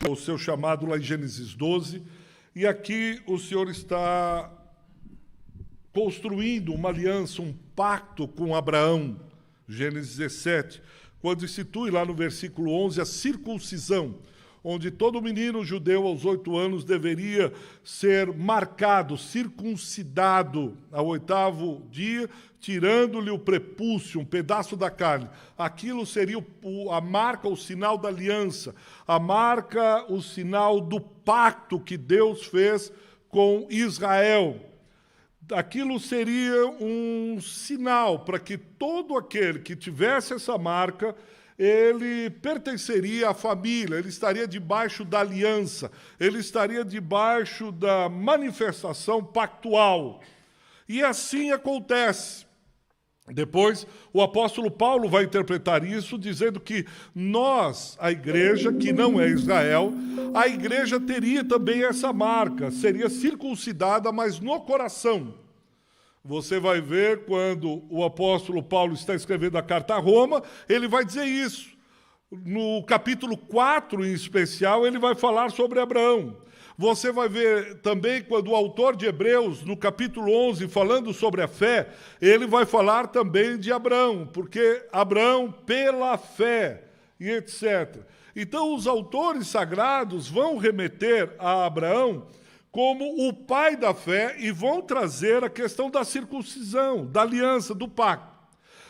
o seu chamado lá em Gênesis 12, e aqui o Senhor está construindo uma aliança, um pacto com Abraão, Gênesis 17, quando institui lá no versículo 11 a circuncisão, onde todo menino judeu aos 8 anos deveria ser marcado, circuncidado ao 8º dia, tirando-lhe o prepúcio, um pedaço da carne. Aquilo seria a marca, o sinal da aliança, a marca, o sinal do pacto que Deus fez com Israel. Aquilo seria um sinal para que todo aquele que tivesse essa marca, ele pertenceria à família, ele estaria debaixo da aliança, ele estaria debaixo da manifestação pactual. E assim acontece. Depois, o apóstolo Paulo vai interpretar isso dizendo que nós, a igreja, que não é Israel, a igreja teria também essa marca, seria circuncidada, mas no coração. Você vai ver quando o apóstolo Paulo está escrevendo a carta a Roma, ele vai dizer isso. No capítulo 4, em especial, ele vai falar sobre Abraão. Você vai ver também quando o autor de Hebreus, no capítulo 11, falando sobre a fé, ele vai falar também de Abraão, porque Abraão pela fé e etc. Então, os autores sagrados vão remeter a Abraão como o pai da fé e vão trazer a questão da circuncisão, da aliança, do pacto.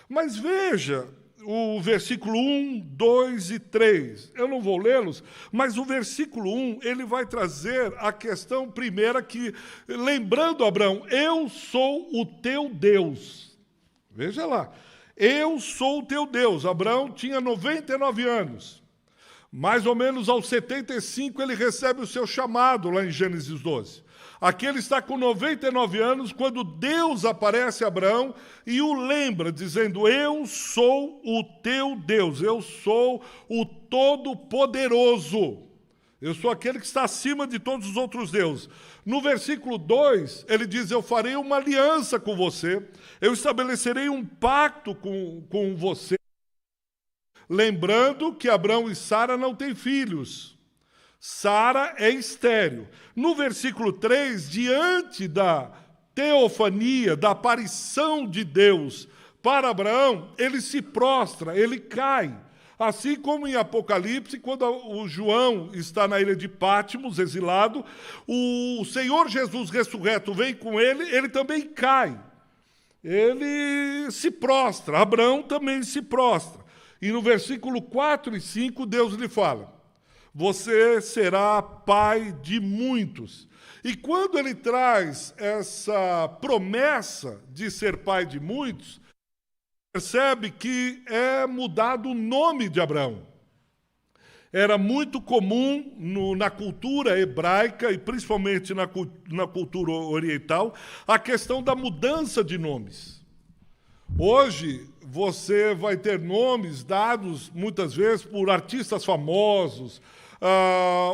Mas veja o versículo 1, 2 e 3. Eu não vou lê-los, mas o versículo 1, ele vai trazer a questão primeira que, lembrando Abraão, eu sou o teu Deus. Veja lá, eu sou o teu Deus. Abraão tinha 99 anos. Mais ou menos aos 75 ele recebe o seu chamado lá em Gênesis 12. Aqui ele está com 99 anos quando Deus aparece a Abraão e o lembra, dizendo, eu sou o teu Deus, eu sou o Todo-Poderoso. Eu sou aquele que está acima de todos os outros deuses. No versículo 2, ele diz, eu farei uma aliança com você, eu estabelecerei um pacto com você. Lembrando que Abraão e Sara não têm filhos. Sara é estéril. No versículo 3, diante da teofania, da aparição de Deus para Abraão, ele se prostra, ele cai. Assim como em Apocalipse, quando o João está na ilha de Patmos, exilado, o Senhor Jesus ressurreto vem com ele, ele também cai. Ele se prostra, Abraão também se prostra. E no versículo 4 e 5, Deus lhe fala, você será pai de muitos. E quando ele traz essa promessa de ser pai de muitos, percebe que é mudado o nome de Abraão. Era muito comum na cultura hebraica, e principalmente na cultura oriental, a questão da mudança de nomes. Hoje, você vai ter nomes dados, muitas vezes, por artistas famosos,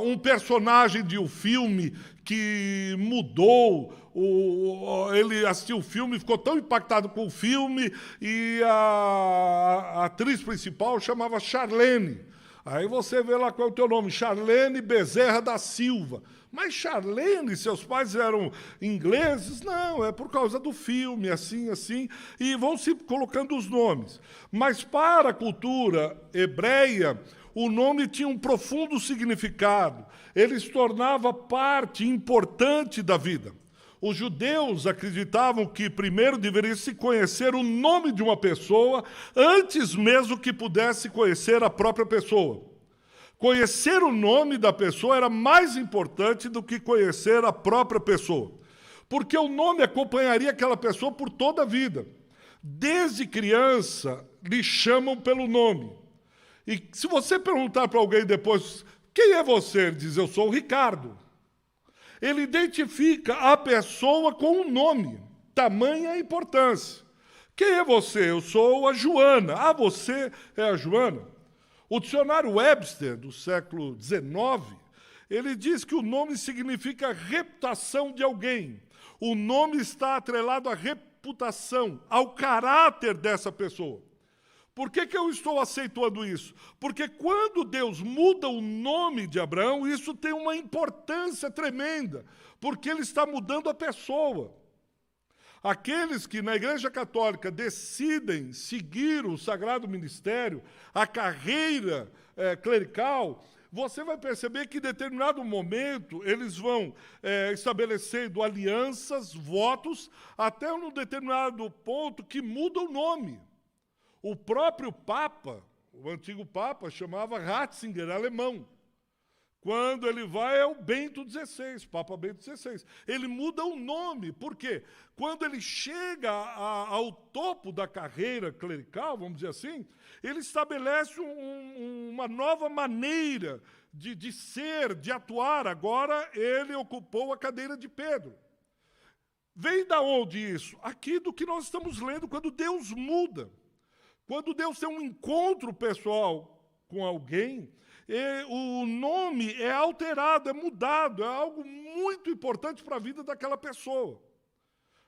um personagem de um filme que mudou, ele assistiu o filme, ficou tão impactado com o filme, e a atriz principal chamava Charlene. Aí você vê lá qual é o teu nome, Charlene Bezerra da Silva. Mas Charlene, seus pais eram ingleses? Não, é por causa do filme, assim, assim, e vão se colocando os nomes. Mas para a cultura hebreia, o nome tinha um profundo significado. Ele se tornava parte importante da vida. Os judeus acreditavam que primeiro deveria se conhecer o nome de uma pessoa antes mesmo que pudesse conhecer a própria pessoa. Conhecer o nome da pessoa era mais importante do que conhecer a própria pessoa, porque o nome acompanharia aquela pessoa por toda a vida. Desde criança, lhe chamam pelo nome. E se você perguntar para alguém depois, quem é você? Ele diz, eu sou o Ricardo. Ele identifica a pessoa com um nome, tamanha a importância. Quem é você? Eu sou a Joana. Ah, você é a Joana? O dicionário Webster, do século XIX, ele diz que o nome significa reputação de alguém. O nome está atrelado à reputação, ao caráter dessa pessoa. Por que eu estou aceitando isso? Porque quando Deus muda o nome de Abraão, isso tem uma importância tremenda, porque ele está mudando a pessoa. Aqueles que na Igreja Católica decidem seguir o sagrado ministério, a carreira clerical, você vai perceber que em determinado momento eles vão estabelecendo alianças, votos, até um determinado ponto que muda o nome. O próprio Papa, o antigo Papa, chamava Ratzinger, alemão. Quando ele vai é o Bento XVI, Papa Bento XVI. Ele muda o nome, por quê? Quando ele chega ao topo da carreira clerical, vamos dizer assim, ele estabelece uma nova maneira de ser, de atuar. Agora ele ocupou a cadeira de Pedro. Vem da onde isso? Aqui do que nós estamos lendo, quando Deus muda. Quando Deus tem um encontro pessoal com alguém, o nome é alterado, é mudado, é algo muito importante para a vida daquela pessoa.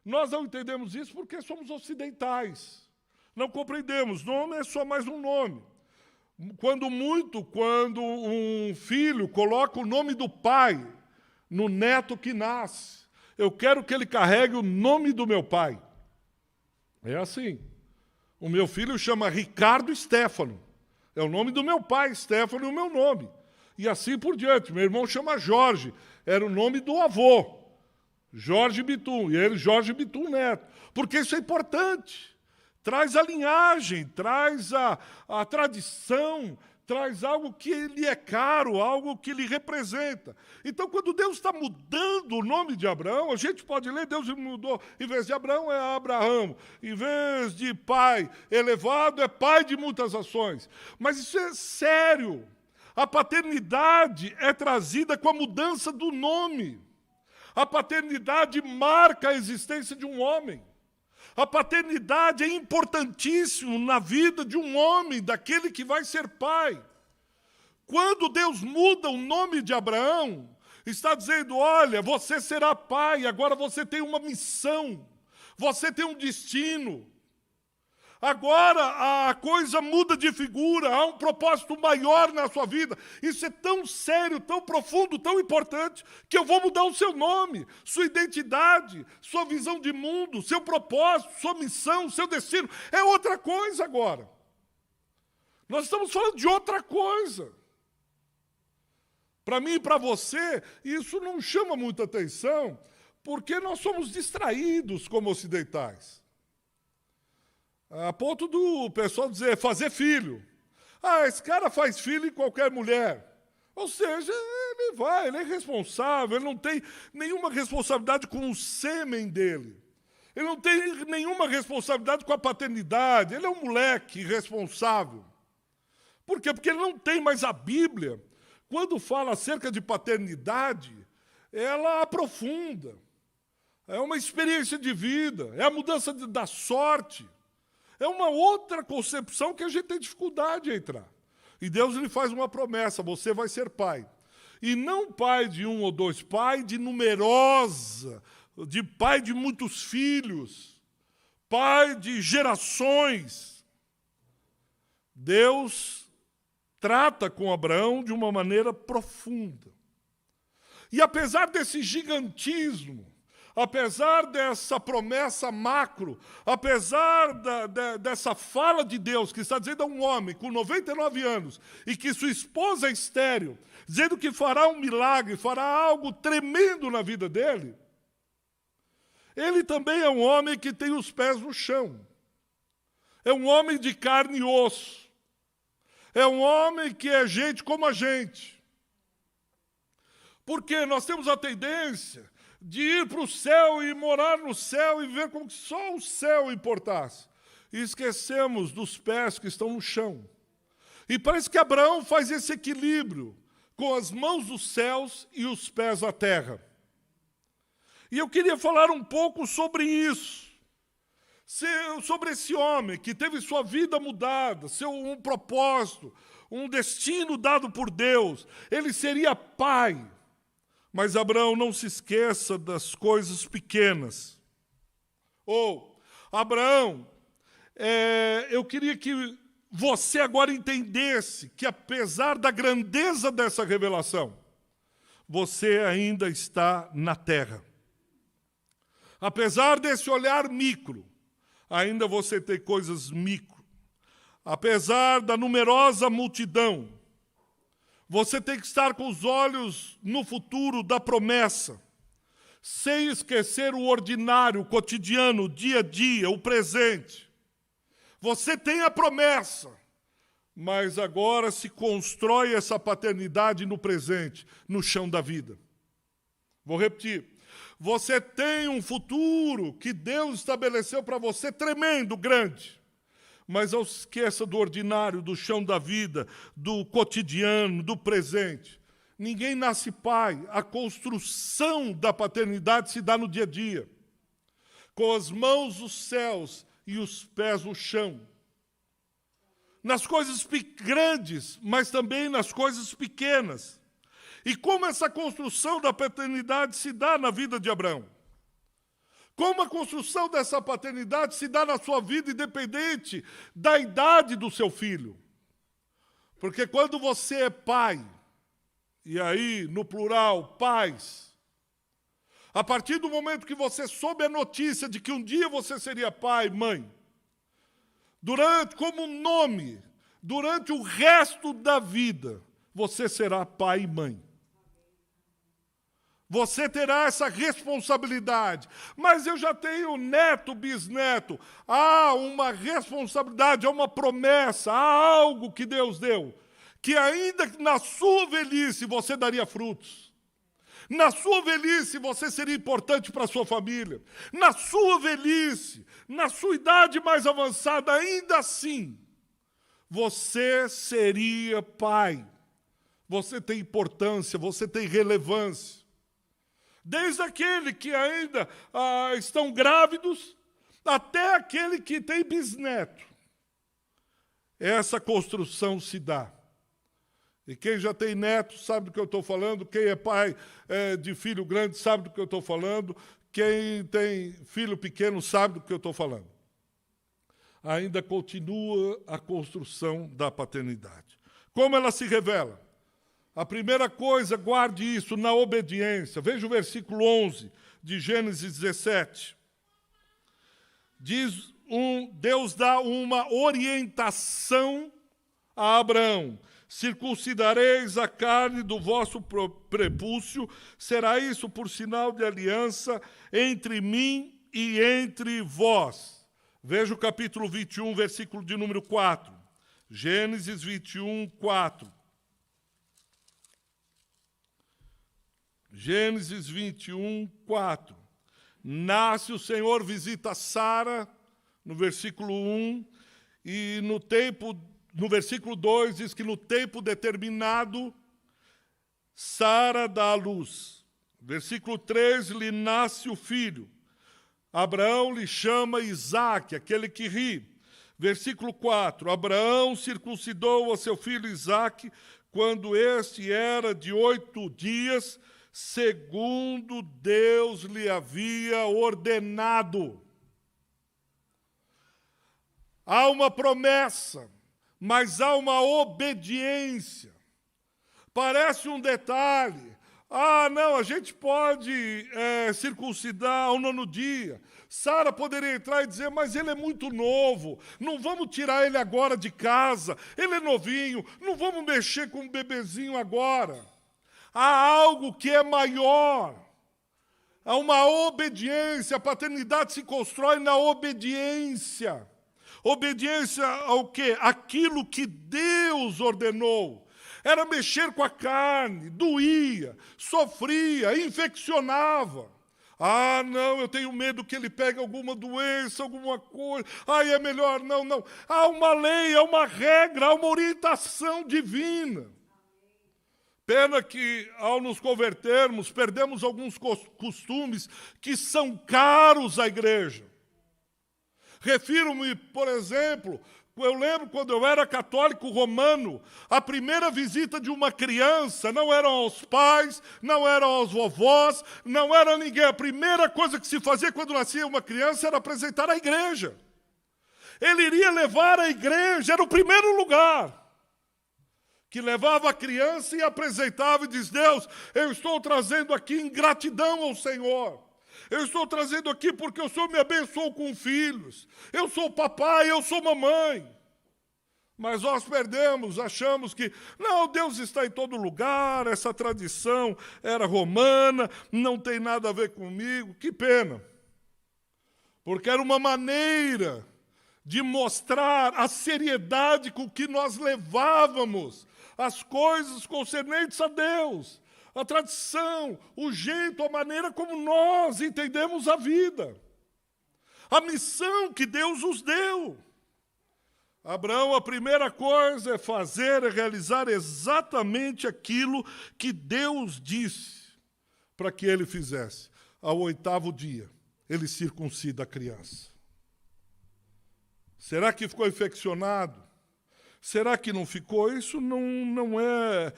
Nós não entendemos isso porque somos ocidentais. Não compreendemos, nome é só mais um nome. Quando um filho coloca o nome do pai no neto que nasce, eu quero que ele carregue o nome do meu pai. É assim. O meu filho chama Ricardo Stefano. É o nome do meu pai, Stefano, e o meu nome. E assim por diante. Meu irmão chama Jorge. Era o nome do avô. Jorge Bitum. E ele, Jorge Bitum Neto. Porque isso é importante. Traz a linhagem, traz a tradição, traz algo que lhe é caro, algo que lhe representa. Então, quando Deus está mudando o nome de Abraão, a gente pode ler, Deus mudou, em vez de Abraão é Abraão, em vez de pai elevado, é pai de muitas ações. Mas isso é sério. A paternidade é trazida com a mudança do nome. A paternidade marca a existência de um homem. A paternidade é importantíssima na vida de um homem, daquele que vai ser pai. Quando Deus muda o nome de Abraão, está dizendo, olha, você será pai, agora você tem uma missão, você tem um destino. Agora a coisa muda de figura, há um propósito maior na sua vida. Isso é tão sério, tão profundo, tão importante, que eu vou mudar o seu nome, sua identidade, sua visão de mundo, seu propósito, sua missão, seu destino. É outra coisa agora. Nós estamos falando de outra coisa. Para mim e para você, isso não chama muita atenção, porque nós somos distraídos como ocidentais. A ponto do pessoal dizer, fazer filho. Ah, esse cara faz filho em qualquer mulher. Ou seja, ele é irresponsável, ele não tem nenhuma responsabilidade com o sêmen dele. Ele não tem nenhuma responsabilidade com a paternidade. Ele é um moleque irresponsável. Por quê? Porque ele não tem mais a Bíblia. Quando fala acerca de paternidade, ela aprofunda. É uma experiência de vida, é a mudança da sorte. É uma outra concepção que a gente tem dificuldade em entrar. E Deus lhe faz uma promessa, você vai ser pai. E não pai de um ou dois, pai de numerosa, de pai de muitos filhos, pai de gerações. Deus trata com Abraão de uma maneira profunda. E apesar desse gigantismo, apesar dessa promessa macro, apesar dessa fala de Deus que está dizendo a um homem com 99 anos e que sua esposa é estéril, dizendo que fará um milagre, fará algo tremendo na vida dele, ele também é um homem que tem os pés no chão. É um homem de carne e osso. É um homem que é gente como a gente. Porque nós temos a tendência de ir para o céu e morar no céu e ver como se só o céu importasse. E esquecemos dos pés que estão no chão. E parece que Abraão faz esse equilíbrio com as mãos dos céus e os pés na terra. E eu queria falar um pouco sobre isso. Sobre esse homem que teve sua vida mudada, um propósito, um destino dado por Deus. Ele seria pai. Mas Abraão, não se esqueça das coisas pequenas. Abraão, eu queria que você agora entendesse que, apesar da grandeza dessa revelação, você ainda está na terra. Apesar desse olhar micro, ainda você tem coisas micro. Apesar da numerosa multidão, você tem que estar com os olhos no futuro da promessa, sem esquecer o ordinário, o cotidiano, o dia a dia, o presente. Você tem a promessa, mas agora se constrói essa paternidade no presente, no chão da vida. Vou repetir. Você tem um futuro que Deus estabeleceu para você tremendo, grande. Mas não se esqueça do ordinário, do chão da vida, do cotidiano, do presente. Ninguém nasce pai. A construção da paternidade se dá no dia a dia. Com as mãos nos céus e os pés no chão. Nas coisas grandes, mas também nas coisas pequenas. E como essa construção da paternidade se dá na vida de Abraão? Como a construção dessa paternidade se dá na sua vida, independente da idade do seu filho? Porque quando você é pai, e aí, no plural, pais, a partir do momento que você soube a notícia de que um dia você seria pai, mãe, como nome, durante o resto da vida, você será pai e mãe. Você terá essa responsabilidade. Mas eu já tenho neto, bisneto. Há uma responsabilidade, há uma promessa, há algo que Deus deu, que ainda na sua velhice você daria frutos. Na sua velhice você seria importante para a sua família. Na sua velhice, na sua idade mais avançada, ainda assim, você seria pai. Você tem importância, você tem relevância. Desde aquele que ainda estão grávidos, até aquele que tem bisneto. Essa construção se dá. E quem já tem neto sabe do que eu estou falando, quem é pai de filho grande sabe do que eu estou falando, quem tem filho pequeno sabe do que eu estou falando. Ainda continua a construção da paternidade. Como ela se revela? A primeira coisa, guarde isso, na obediência. Veja o versículo 11 de Gênesis 17. Deus dá uma orientação a Abraão. Circuncidareis a carne do vosso prepúcio, será isso por sinal de aliança entre mim e entre vós. Veja o capítulo 21, versículo de número 4. Gênesis 21, 4. Gênesis 21, 4. Nasce o Senhor, visita Sara, no versículo 1, e no versículo 2 diz que no tempo determinado, Sara dá à luz. Versículo 3, lhe nasce o filho. Abraão lhe chama Isaque, aquele que ri. Versículo 4, Abraão circuncidou a seu filho Isaque, quando este era de 8 dias, segundo Deus lhe havia ordenado. Há uma promessa, mas há uma obediência. Parece um detalhe. Não, a gente pode circuncidar ao 9º dia. Sara poderia entrar e dizer, mas ele é muito novo, não vamos tirar ele agora de casa, ele é novinho, não vamos mexer com o bebezinho agora. Há algo que é maior. Há uma obediência. A paternidade se constrói na obediência. Obediência ao quê? Aquilo que Deus ordenou. Era mexer com a carne, doía, sofria, infeccionava. Não, eu tenho medo que ele pegue alguma doença, alguma coisa. É melhor, não. Há uma lei, há uma regra, há uma orientação divina. Pena que, ao nos convertermos, perdemos alguns costumes que são caros à igreja. Refiro-me, por exemplo, eu lembro quando eu era católico romano, a primeira visita de uma criança não eram aos pais, não eram aos vovós, não era ninguém. A primeira coisa que se fazia quando nascia uma criança era apresentar à igreja. Ele iria levar a igreja, era o primeiro lugar, que levava a criança e apresentava e diz: Deus, eu estou trazendo aqui em gratidão ao Senhor. Eu estou trazendo aqui porque o Senhor me abençoou com filhos. Eu sou papai, eu sou mamãe. Mas nós perdemos, achamos que, não, Deus está em todo lugar, essa tradição era romana, não tem nada a ver comigo. Que pena. Porque era uma maneira de mostrar a seriedade com que nós levávamos as coisas concernentes a Deus. A tradição, o jeito, a maneira como nós entendemos a vida. A missão que Deus nos deu. Abraão, a primeira coisa é fazer, é realizar exatamente aquilo que Deus disse para que ele fizesse. Ao 8º dia, ele circuncida a criança. Será que ficou infeccionado? Será que não ficou? Isso não é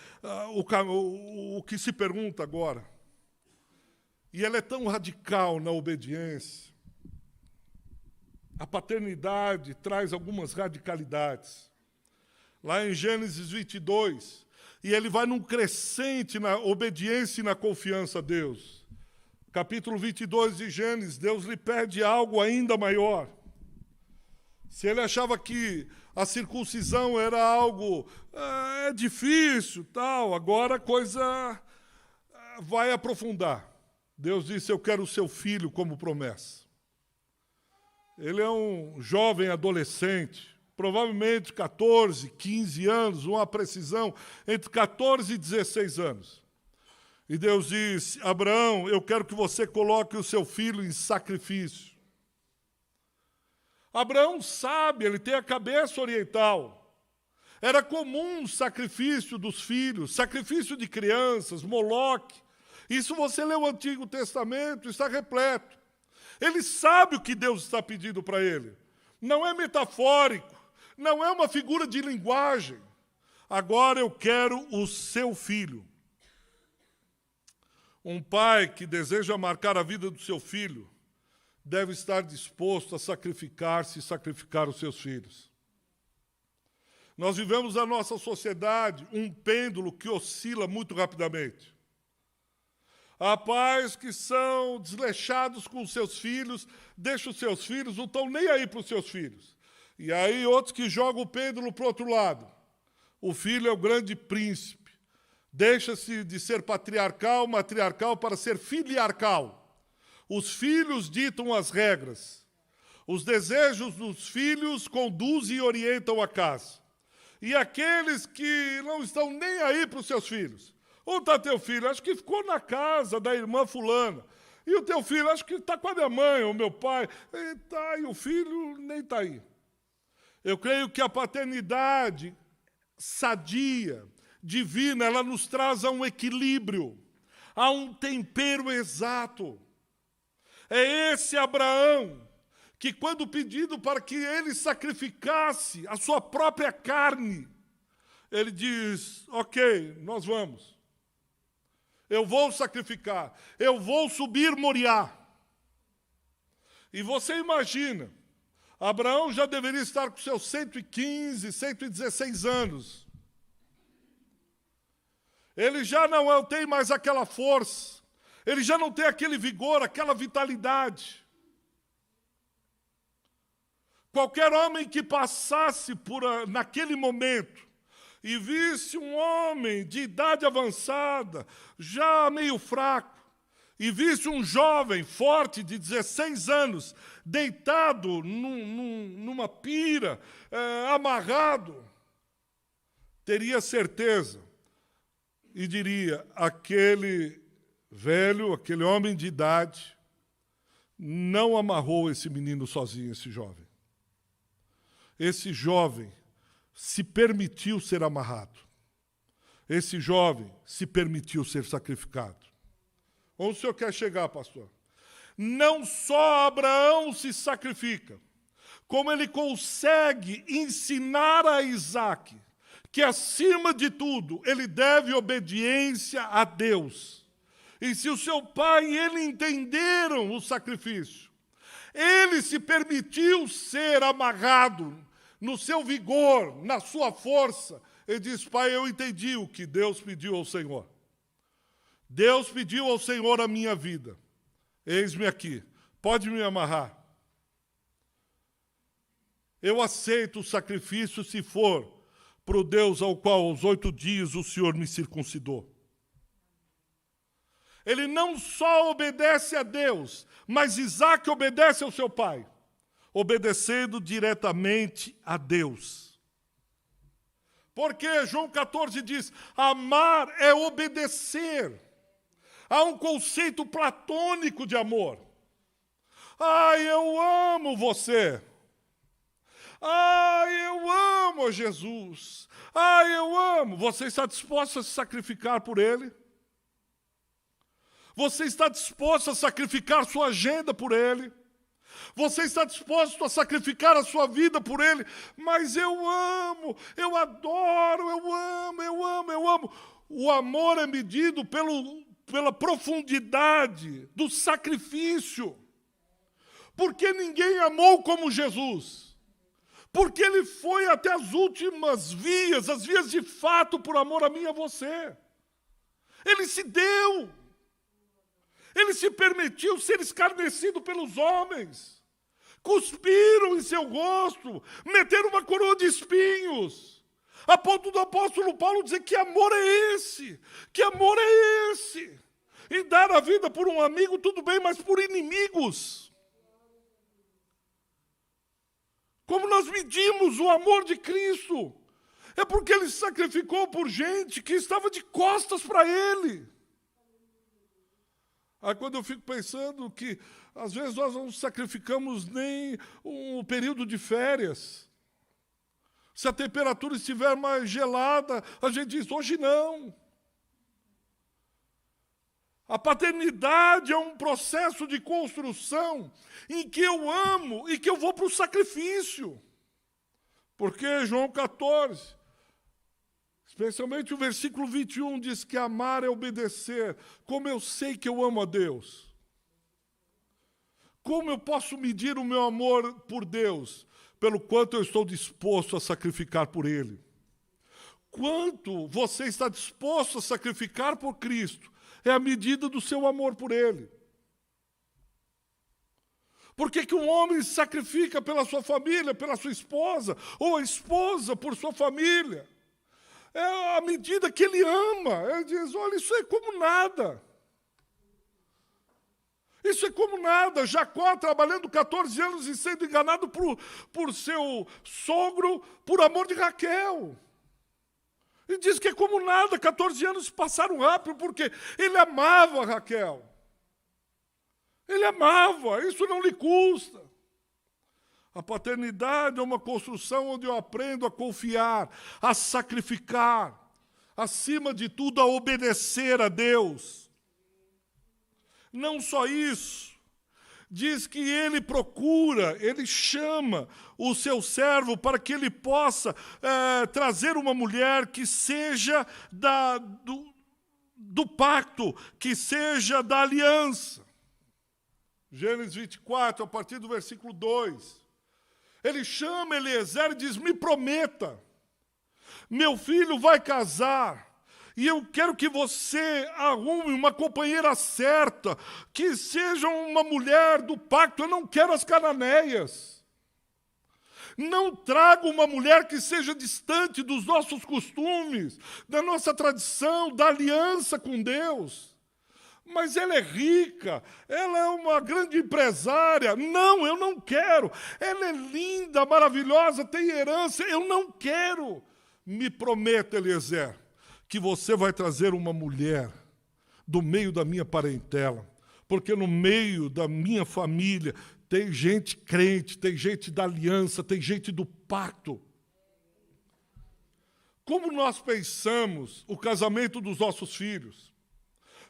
o que se pergunta agora. E ela é tão radical na obediência. A paternidade traz algumas radicalidades. Lá em Gênesis 22, e ele vai num crescente na obediência e na confiança a Deus. Capítulo 22 de Gênesis, Deus lhe pede algo ainda maior. Se ele achava que a circuncisão era algo difícil, tal, agora a coisa vai aprofundar. Deus disse: eu quero o seu filho como promessa. Ele é um jovem adolescente, provavelmente 14, 15 anos, uma precisão, entre 14 e 16 anos. E Deus disse: Abraão, eu quero que você coloque o seu filho em sacrifício. Abraão sabe, ele tem a cabeça oriental. Era comum o sacrifício dos filhos, sacrifício de crianças, Moloque. Isso você lê o Antigo Testamento, está repleto. Ele sabe o que Deus está pedindo para ele. Não é metafórico, não é uma figura de linguagem. Agora eu quero o seu filho. Um pai que deseja marcar a vida do seu filho deve estar disposto a sacrificar-se e sacrificar os seus filhos. Nós vivemos na nossa sociedade um pêndulo que oscila muito rapidamente. Há pais que são desleixados com os seus filhos, deixam os seus filhos, não estão nem aí para os seus filhos. E aí outros que jogam o pêndulo para o outro lado. O filho é o grande príncipe. Deixa-se de ser matriarcal para ser filiarcal. Os filhos ditam as regras. Os desejos dos filhos conduzem e orientam a casa. E aqueles que não estão nem aí para os seus filhos. Onde está teu filho? Acho que ficou na casa da irmã fulana. E o teu filho? Acho que está com a minha mãe ou meu pai. E o filho nem está aí. Eu creio que a paternidade sadia, divina, ela nos traz a um equilíbrio, a um tempero exato. É esse Abraão que, quando pedido para que ele sacrificasse a sua própria carne, ele diz: ok, nós vamos. Eu vou sacrificar, eu vou subir Moriá. E você imagina, Abraão já deveria estar com seus 115, 116 anos. Ele já não tem mais aquela força, ele já não tem aquele vigor, aquela vitalidade. Qualquer homem que passasse naquele momento e visse um homem de idade avançada, já meio fraco, e visse um jovem forte de 16 anos, deitado numa pira, amarrado, teria certeza e diria: aquele velho, aquele homem de idade, não amarrou esse menino sozinho, esse jovem. Esse jovem se permitiu ser amarrado. Esse jovem se permitiu ser sacrificado. Onde o senhor quer chegar, pastor? Não só Abraão se sacrifica, como ele consegue ensinar a Isaque que, acima de tudo, ele deve obediência a Deus. E se o seu pai e ele entenderam o sacrifício, Ele se permitiu ser amarrado no seu vigor, na sua força. Ele diz: Pai, eu entendi o que Deus pediu ao Senhor. Deus pediu ao Senhor a minha vida. Eis-me aqui, pode me amarrar. Eu aceito o sacrifício se for para o Deus ao qual aos 8 dias o Senhor me circuncidou. Ele não só obedece a Deus, mas Isaac obedece ao seu pai, obedecendo diretamente a Deus. Porque João 14 diz: amar é obedecer. Há um conceito platônico de amor. Ai, eu amo você. Ai, eu amo Jesus. Ai, eu amo. Você está disposto a se sacrificar por Ele? Você está disposto a sacrificar sua agenda por Ele? Você está disposto a sacrificar a sua vida por Ele? Mas eu amo, eu adoro, eu amo, eu amo, eu amo. O amor é medido pela profundidade do sacrifício. Porque ninguém amou como Jesus. Porque Ele foi até as últimas vias, as vias de fato, por amor a mim e a você. Ele se deu. Ele se permitiu ser escarnecido pelos homens. Cuspiram em seu rosto, meteram uma coroa de espinhos. A ponto do apóstolo Paulo dizer: que amor é esse? Que amor é esse? E dar a vida por um amigo, tudo bem, mas por inimigos. Como nós medimos o amor de Cristo? É porque Ele se sacrificou por gente que estava de costas para Ele. Aí quando eu fico pensando que, às vezes, nós não sacrificamos nem um período de férias. Se a temperatura estiver mais gelada, a gente diz: hoje não. A paternidade é um processo de construção em que eu amo e que eu vou para o sacrifício. Porque João 14, especialmente o versículo 21, diz que amar é obedecer. Como eu sei que eu amo a Deus? Como eu posso medir o meu amor por Deus? Pelo quanto eu estou disposto a sacrificar por Ele. Quanto você está disposto a sacrificar por Cristo é a medida do seu amor por Ele. Por que um homem se sacrifica pela sua família, pela sua esposa, ou a esposa por sua família? É a medida que ele ama. Ele diz: olha, isso é como nada. Isso é como nada. Jacó trabalhando 14 anos e sendo enganado por seu sogro por amor de Raquel. Ele diz que é como nada. 14 anos passaram rápido porque ele amava Raquel. Ele amava, isso não lhe custa. A paternidade é uma construção onde eu aprendo a confiar, a sacrificar, acima de tudo, a obedecer a Deus. Não só isso, diz que ele procura, ele chama o seu servo para que ele possa trazer uma mulher que seja do pacto, que seja da aliança. Gênesis 24, a partir do versículo 2. Ele chama Eliezer e diz: me prometa, meu filho vai casar, e eu quero que você arrume uma companheira certa, que seja uma mulher do pacto. Eu não quero as cananeias. Não trago uma mulher que seja distante dos nossos costumes, da nossa tradição, da aliança com Deus. Mas ela é rica, ela é uma grande empresária. Não, eu não quero. Ela é linda, maravilhosa, tem herança. Eu não quero. Me prometa, Eliezer, que você vai trazer uma mulher do meio da minha parentela, porque no meio da minha família tem gente crente, tem gente da aliança, tem gente do pacto. Como nós pensamos o casamento dos nossos filhos?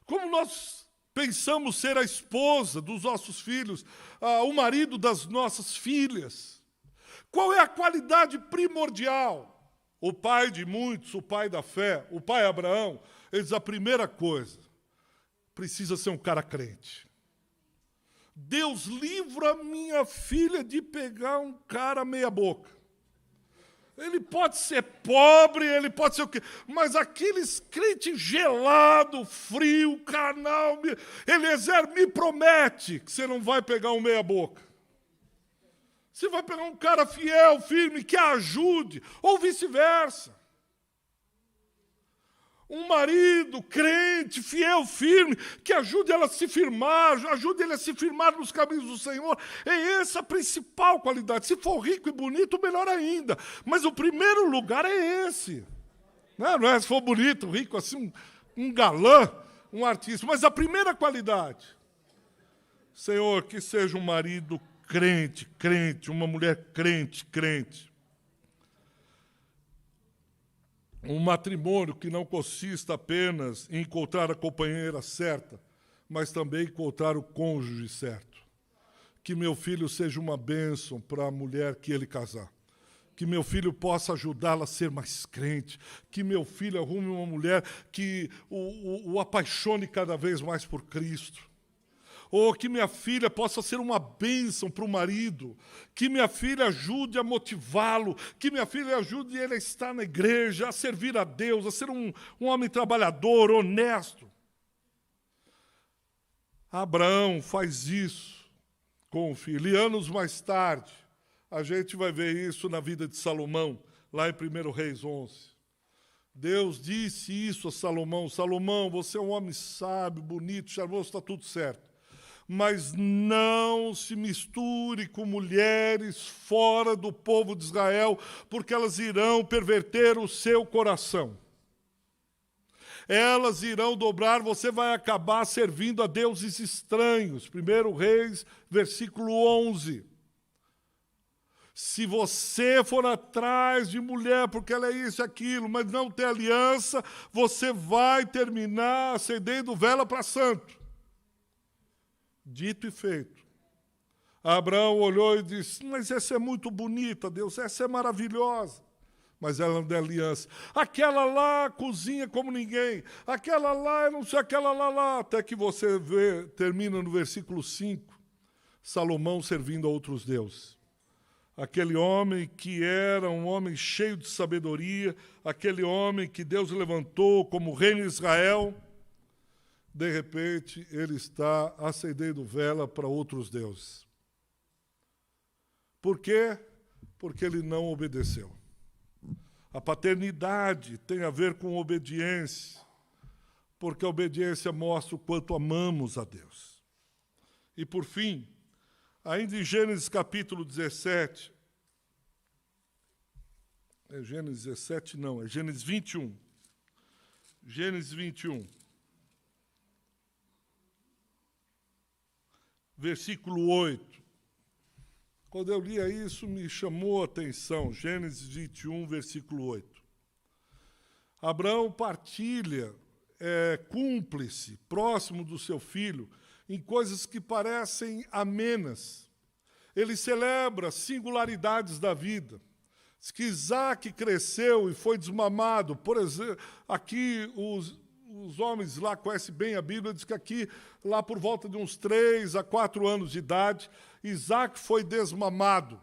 Como nós pensamos ser a esposa dos nossos filhos, o marido das nossas filhas? Qual é a qualidade primordial? O pai de muitos, o pai da fé, o pai Abraão, ele diz: a primeira coisa, precisa ser um cara crente. Deus, livra minha filha de pegar um cara meia boca. Ele pode ser pobre, ele pode ser o quê? Mas aqueles crentes gelado, frio, carnal, Eliezer, me promete que você não vai pegar um meia boca. Você vai pegar um cara fiel, firme, que a ajude, ou vice-versa. Um marido crente, fiel, firme, que ajude ela a se firmar, ajude ele a se firmar nos caminhos do Senhor. É essa a principal qualidade. Se for rico e bonito, melhor ainda. Mas o primeiro lugar é esse. Não é se for bonito, rico, assim, um galã, um artista. Mas a primeira qualidade, Senhor, que seja um marido crente, uma mulher crente. Um matrimônio que não consista apenas em encontrar a companheira certa, mas também encontrar o cônjuge certo. Que meu filho seja uma bênção para a mulher que ele casar. Que meu filho possa ajudá-la a ser mais crente. Que meu filho arrume uma mulher que o apaixone cada vez mais por Cristo. Ou que minha filha possa ser uma bênção para o marido, que minha filha ajude a motivá-lo, que minha filha ajude ele a estar na igreja, a servir a Deus, a ser um homem trabalhador, honesto. Abraão faz isso com o filho. E anos mais tarde, a gente vai ver isso na vida de Salomão, lá em 1 Reis 11. Deus disse isso a Salomão: Salomão, você é um homem sábio, bonito, charmoso, está tudo certo. Mas não se misture com mulheres fora do povo de Israel, porque elas irão perverter o seu coração. Elas irão dobrar, você vai acabar servindo a deuses estranhos. 1 Reis, versículo 11. Se você for atrás de mulher, porque ela é isso e aquilo, mas não tem aliança, você vai terminar acendendo vela para santo. Dito e feito. Abraão olhou e disse: mas essa é muito bonita, Deus, essa é maravilhosa. Mas ela não tem aliança. Aquela lá cozinha como ninguém. Aquela lá, eu não sei, aquela lá. Até que você vê, termina no versículo 5, Salomão servindo a outros deuses. Aquele homem que era um homem cheio de sabedoria, aquele homem que Deus levantou como rei de Israel, de repente, ele está acendendo vela para outros deuses. Por quê? Porque ele não obedeceu. A paternidade tem a ver com obediência, porque a obediência mostra o quanto amamos a Deus. E, por fim, ainda em Gênesis capítulo 17, é Gênesis 17 não, é Gênesis 21. Gênesis 21. Versículo 8. Quando eu lia isso, me chamou a atenção. Gênesis 21, versículo 8. Abraão partilha, cúmplice, próximo do seu filho, em coisas que parecem amenas. Ele celebra singularidades da vida. Diz que Isaac cresceu e foi desmamado. Por exemplo, aqui os homens lá conhecem bem a Bíblia, diz que aqui, lá por volta de uns 3 a 4 anos de idade, Isaac foi desmamado,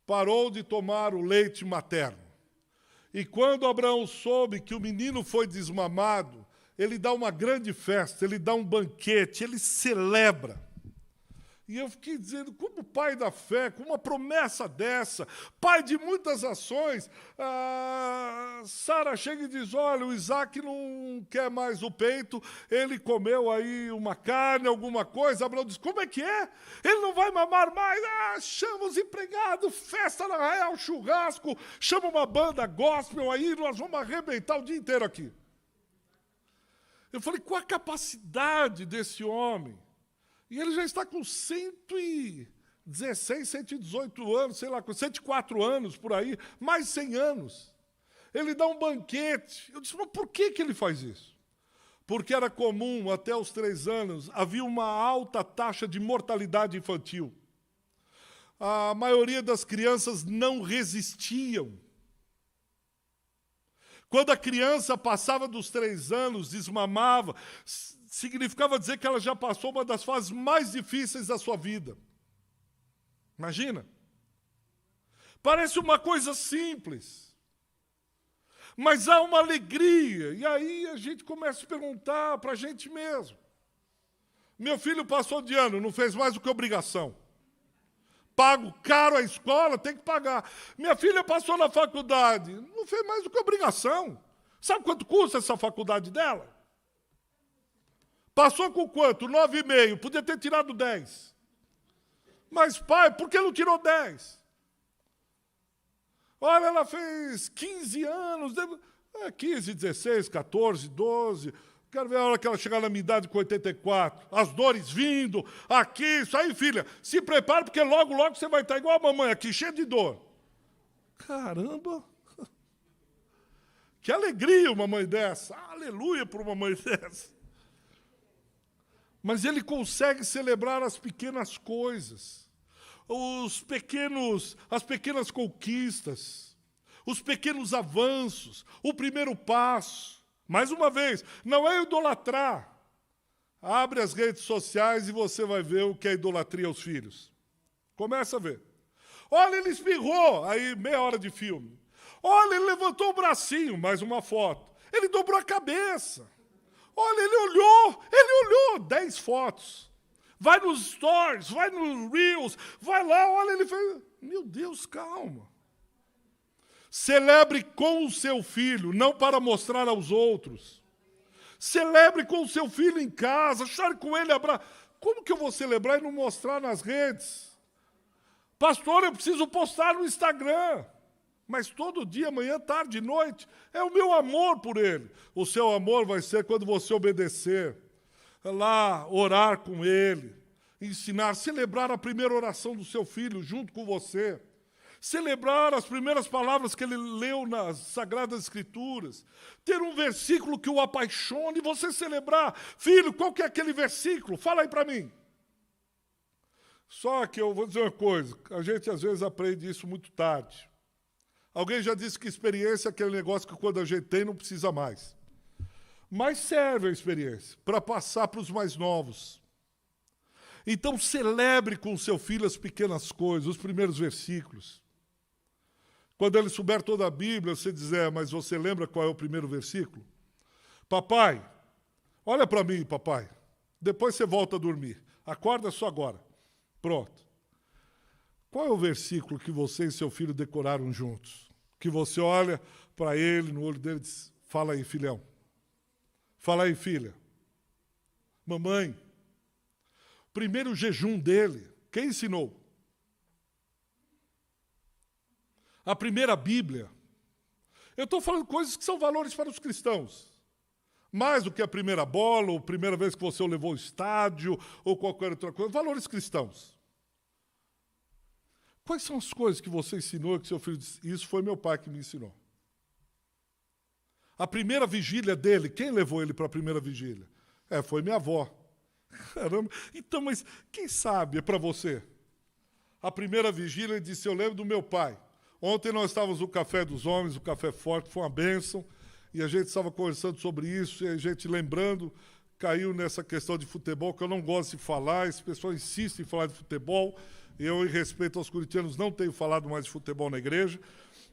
parou de tomar o leite materno. E quando Abraão soube que o menino foi desmamado, ele dá uma grande festa, ele dá um banquete, ele celebra. E eu fiquei dizendo, como pai da fé, com uma promessa dessa, pai de muitas ações, Sara chega e diz, olha, o Isaac não quer mais o peito, ele comeu aí uma carne, alguma coisa. Abraão diz, como é que é? Ele não vai mamar mais? Chama os empregados, festa na arraial, churrasco, chama uma banda gospel aí, nós vamos arrebentar o dia inteiro aqui. Eu falei, qual a capacidade desse homem? E ele já está com 116, 118 anos, sei lá, com 104 anos por aí, mais 100 anos. Ele dá um banquete. Eu disse, mas por que ele faz isso? Porque era comum, até os 3 anos, havia uma alta taxa de mortalidade infantil. A maioria das crianças não resistiam. Quando a criança passava dos 3 anos, desmamava, significava dizer que ela já passou uma das fases mais difíceis da sua vida. Imagina. Parece uma coisa simples, mas há uma alegria. E aí a gente começa a perguntar para a gente mesmo. Meu filho passou de ano, não fez mais do que obrigação. Pago caro a escola, tem que pagar. Minha filha passou na faculdade, não fez mais do que obrigação. Sabe quanto custa essa faculdade dela? Passou com quanto? 9,5. Podia ter tirado 10. Mas, pai, por que não tirou 10? Olha, ela fez 15 anos. 15, 16, 14, 12. Quero ver a hora que ela chegar na minha idade com 84. As dores vindo, aqui, isso aí, filha. Se prepare, porque logo, logo você vai estar igual a mamãe aqui, cheia de dor. Caramba! Que alegria uma mãe dessa. Aleluia por uma mãe dessa. Mas ele consegue celebrar as pequenas coisas, as pequenas conquistas, os pequenos avanços, o primeiro passo. Mais uma vez, não é idolatrar. Abre as redes sociais e você vai ver o que é idolatria aos filhos. Começa a ver. Olha, ele espirrou, aí meia hora de filme. Olha, ele levantou o bracinho, mais uma foto. Ele dobrou a cabeça. Olha, ele olhou, 10 fotos. Vai nos stories, vai nos reels, vai lá, olha, ele fez... Meu Deus, calma. Celebre com o seu filho, não para mostrar aos outros. Celebre com o seu filho em casa, chore com ele, abraça. Como que eu vou celebrar e não mostrar nas redes? Pastor, eu preciso postar no Instagram. Mas todo dia, manhã, tarde, noite, é o meu amor por ele. O seu amor vai ser quando você obedecer, lá, orar com ele, ensinar, celebrar a primeira oração do seu filho junto com você, celebrar as primeiras palavras que ele leu nas Sagradas Escrituras, ter um versículo que o apaixone e você celebrar. Filho, qual que é aquele versículo? Fala aí para mim. Só que eu vou dizer uma coisa, a gente às vezes aprende isso muito tarde. Alguém já disse que experiência é aquele negócio que quando a gente tem não precisa mais. Mas serve a experiência para passar para os mais novos. Então celebre com o seu filho as pequenas coisas, os primeiros versículos. Quando ele souber toda a Bíblia, você dizer, mas você lembra qual é o primeiro versículo? Papai, olha para mim, papai. Depois você volta a dormir. Acorda só agora. Pronto. Qual é o versículo que você e seu filho decoraram juntos? Que você olha para ele, no olho dele, e diz, fala aí, filhão. Fala aí, filha. Mamãe. Primeiro jejum dele, quem ensinou? A primeira Bíblia. Eu estou falando coisas que são valores para os cristãos. Mais do que a primeira bola, ou a primeira vez que você o levou ao estádio, ou qualquer outra coisa. Valores cristãos. Quais são as coisas que você ensinou e que seu filho disse? Isso foi meu pai que me ensinou. A primeira vigília dele, quem levou ele para a primeira vigília? Foi minha avó. Caramba. Então, mas quem sabe é para você? A primeira vigília, ele disse, eu lembro do meu pai. Ontem nós estávamos no Café dos Homens, o Café Forte, foi uma bênção, e a gente estava conversando sobre isso, e a gente lembrando, caiu nessa questão de futebol, que eu não gosto de falar, esse pessoal insiste em falar de futebol. Eu, em respeito aos corintianos, não tenho falado mais de futebol na igreja.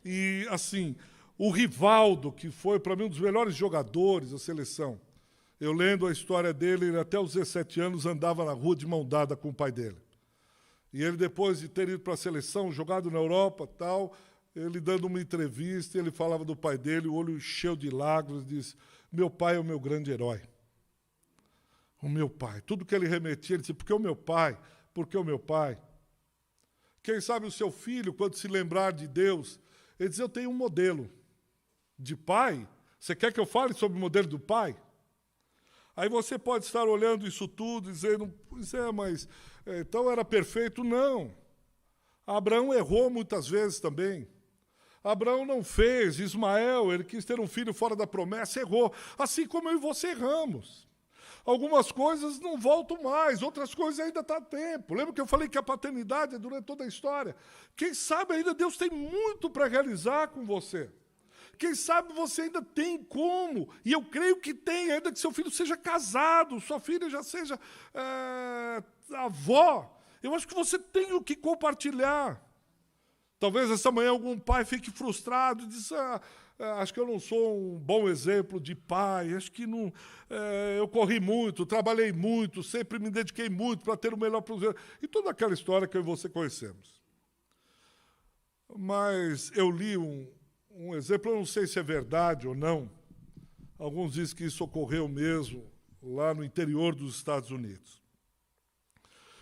E, assim, o Rivaldo, que foi, para mim, um dos melhores jogadores da seleção, eu lendo a história dele, ele até os 17 anos andava na rua de mão dada com o pai dele. E ele, depois de ter ido para a seleção, jogado na Europa, tal, ele dando uma entrevista, ele falava do pai dele, o olho cheio de lágrimas, disse, meu pai é o meu grande herói. O meu pai. Tudo que ele remetia, ele disse, porque o meu pai, porque o meu pai. Quem sabe o seu filho, quando se lembrar de Deus, ele diz, eu tenho um modelo de pai. Você quer que eu fale sobre o modelo do pai? Aí você pode estar olhando isso tudo, dizendo, pois é, mas então era perfeito? Não. Abraão errou muitas vezes também. Abraão não fez, Ismael, ele quis ter um filho fora da promessa, errou. Assim como eu e você erramos. Algumas coisas não voltam mais, outras coisas ainda está a tempo. Lembra que eu falei que a paternidade é durante toda a história? Quem sabe ainda Deus tem muito para realizar com você. Quem sabe você ainda tem como. E eu creio que tem, ainda que seu filho seja casado, sua filha já seja avó. Eu acho que você tem o que compartilhar. Talvez essa manhã algum pai fique frustrado e diz, acho que eu não sou um bom exemplo de pai, acho que não, eu corri muito, trabalhei muito, sempre me dediquei muito para ter o melhor para os meus. E toda aquela história que eu e você conhecemos. Mas eu li um exemplo, eu não sei se é verdade ou não, alguns dizem que isso ocorreu mesmo lá no interior dos Estados Unidos.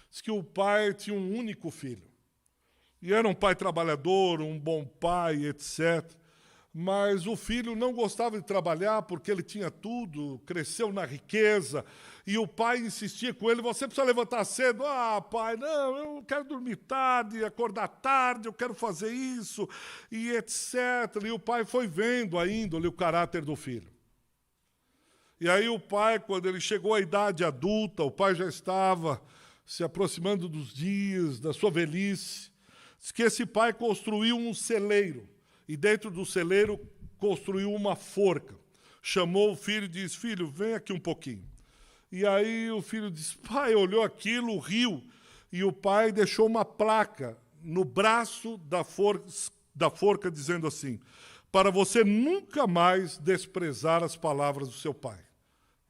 Diz que o pai tinha um único filho. E era um pai trabalhador, um bom pai, etc. Mas o filho não gostava de trabalhar porque ele tinha tudo, cresceu na riqueza. E o pai insistia com ele, você precisa levantar cedo. Ah, pai, não, eu quero dormir tarde, acordar tarde, eu quero fazer isso, e etc. E o pai foi vendo a índole, o caráter do filho. E aí o pai, quando ele chegou à idade adulta, o pai já estava se aproximando dos dias da sua velhice. Diz que esse pai construiu um celeiro, e dentro do celeiro construiu uma forca. Chamou o filho e disse, filho, vem aqui um pouquinho. E aí o filho disse, pai, olhou aquilo, riu, e o pai deixou uma placa no braço da forca dizendo assim, para você nunca mais desprezar as palavras do seu pai.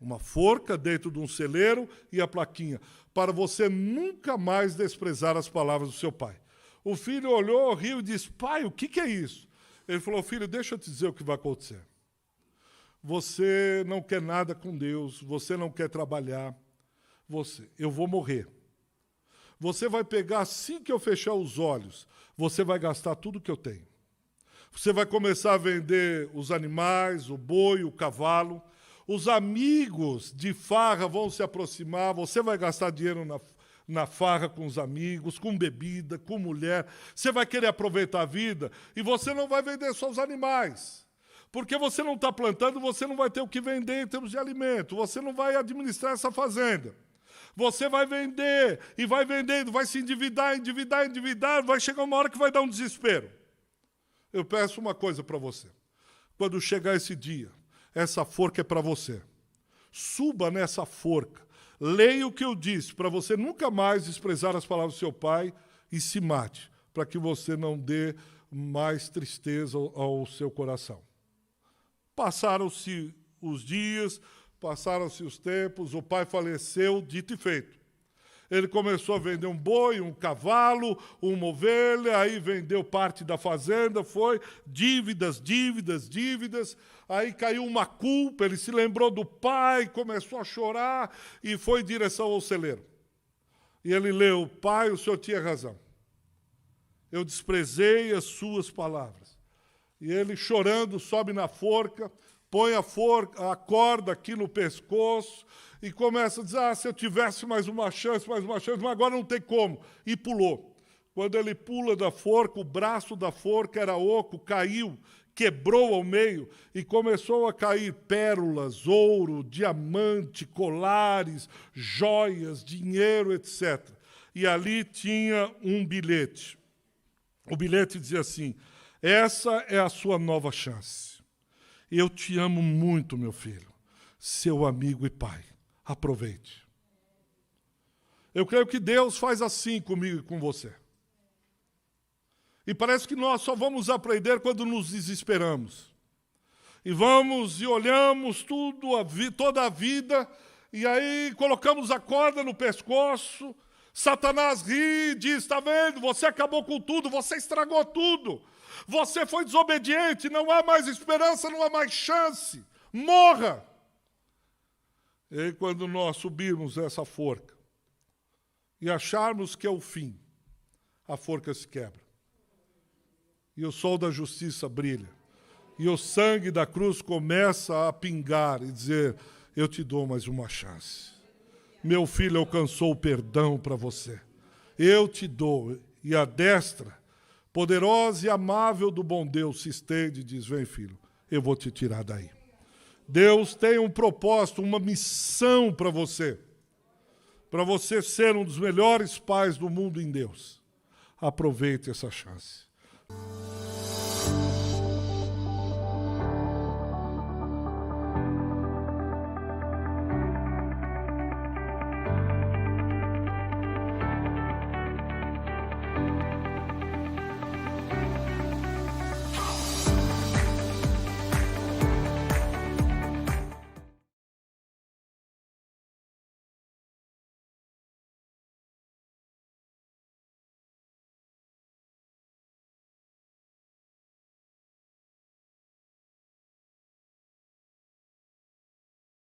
Uma forca dentro de um celeiro e a plaquinha, para você nunca mais desprezar as palavras do seu pai. O filho olhou, riu e disse, pai, o que é isso? Ele falou, filho, deixa eu te dizer o que vai acontecer. Você não quer nada com Deus, você não quer trabalhar, eu vou morrer. Você vai pegar, assim que eu fechar os olhos, você vai gastar tudo que eu tenho. Você vai começar a vender os animais, o boi, o cavalo, os amigos de farra vão se aproximar, você vai gastar dinheiro na farra com os amigos, com bebida, com mulher. Você vai querer aproveitar a vida e você não vai vender só os animais. Porque você não está plantando, você não vai ter o que vender em termos de alimento. Você não vai administrar essa fazenda. Você vai vender e vai vendendo, vai se endividar, vai chegar uma hora que vai dar um desespero. Eu peço uma coisa para você. Quando chegar esse dia, essa forca é para você. Suba nessa forca. Leia o que eu disse, para você nunca mais desprezar as palavras do seu pai e se mate, para que você não dê mais tristeza ao seu coração. Passaram-se os dias, passaram-se os tempos, o pai faleceu, dito e feito. Ele começou a vender um boi, um cavalo, uma ovelha, aí vendeu parte da fazenda, foi dívidas, aí caiu uma culpa, ele se lembrou do pai, começou a chorar e foi em direção ao celeiro. E ele leu, pai, o senhor tinha razão. Eu desprezei as suas palavras. E ele, chorando, sobe na forca, põe a corda aqui no pescoço e começa a dizer, se eu tivesse mais uma chance, mas agora não tem como. E pulou. Quando ele pula da forca, o braço da forca era oco, caiu, quebrou ao meio e começou a cair pérolas, ouro, diamante, colares, joias, dinheiro, etc. E ali tinha um bilhete. O bilhete dizia assim, essa é a sua nova chance. Eu te amo muito, meu filho, seu amigo e pai. Aproveite. Eu creio que Deus faz assim comigo e com você. E parece que nós só vamos aprender quando nos desesperamos. E vamos e olhamos toda a vida, e aí colocamos a corda no pescoço, Satanás ri e diz, está vendo, você acabou com tudo, você estragou tudo. Você foi desobediente, não há mais esperança, não há mais chance. Morra! E aí, quando nós subirmos essa forca e acharmos que é o fim, a forca se quebra. E o sol da justiça brilha. E o sangue da cruz começa a pingar e dizer, eu te dou mais uma chance. Meu filho alcançou o perdão para você. Eu te dou. E a destra, poderosa e amável do bom Deus, se estende e diz, vem filho, eu vou te tirar daí. Deus tem um propósito, uma missão para você ser um dos melhores pais do mundo em Deus. Aproveite essa chance.